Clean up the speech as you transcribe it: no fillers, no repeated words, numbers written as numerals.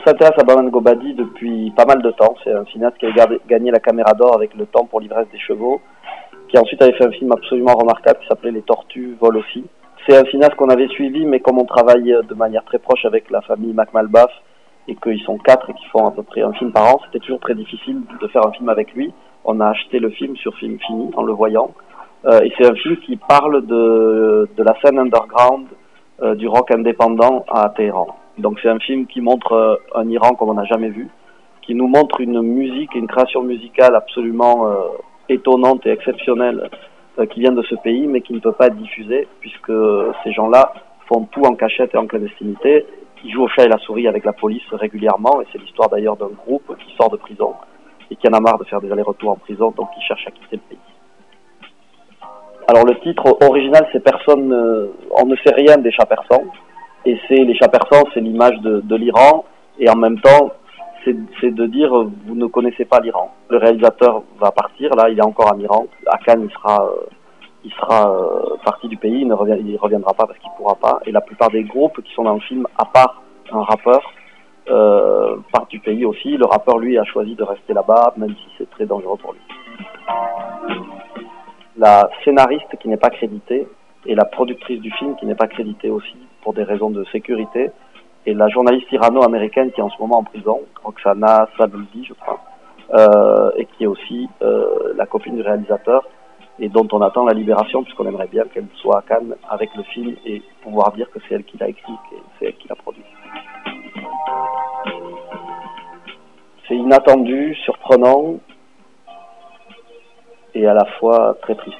s'intéresse à Baman Gobadi depuis pas mal de temps. C'est un cinéaste qui a gagné la Caméra d'Or avec Le Temps pour l'ivresse des chevaux, qui ensuite avait fait un film absolument remarquable qui s'appelait Les Tortues volent aussi. C'est un cinéaste qu'on avait suivi, mais comme on travaille de manière très proche avec la famille MacMalbaf, et qu'ils sont 4 et qu'ils font à peu près un film par an, c'était toujours très difficile de faire un film avec lui. On a acheté le film sur Film Fini en le voyant. Et c'est un film qui parle de la scène underground du rock indépendant à Téhéran. Donc c'est un film qui montre un Iran comme on n'a jamais vu, qui nous montre une musique et une création musicale absolument étonnante et exceptionnelle qui vient de ce pays, mais qui ne peut pas être diffusée, puisque ces gens-là font tout en cachette et en clandestinité. Ils jouent au chat et la souris avec la police régulièrement, et c'est l'histoire d'ailleurs d'un groupe qui sort de prison et qui en a marre de faire des allers-retours en prison, donc qui cherche à quitter le pays. Alors le titre original, c'est Personne, on ne sait rien des chats persans, et c'est les chats persans, c'est l'image de l'Iran, et en même temps, c'est de dire vous ne connaissez pas l'Iran. Le réalisateur va partir, là, il est encore en Iran. À Cannes, il sera parti du pays, il reviendra pas parce qu'il pourra pas. Et la plupart des groupes qui sont dans le film, à part un rappeur, partent du pays aussi. Le rappeur, lui, a choisi de rester là-bas, même si c'est très dangereux pour lui. La scénariste qui n'est pas créditée et la productrice du film qui n'est pas créditée aussi pour des raisons de sécurité, et la journaliste irano-américaine qui est en ce moment en prison, Roxana Sabuldi, je crois, et qui est aussi la copine du réalisateur, et dont on attend la libération, puisqu'on aimerait bien qu'elle soit à Cannes avec le film et pouvoir dire que c'est elle qui l'a écrit et c'est elle qui l'a produit. C'est inattendu, surprenant et à la fois très triste.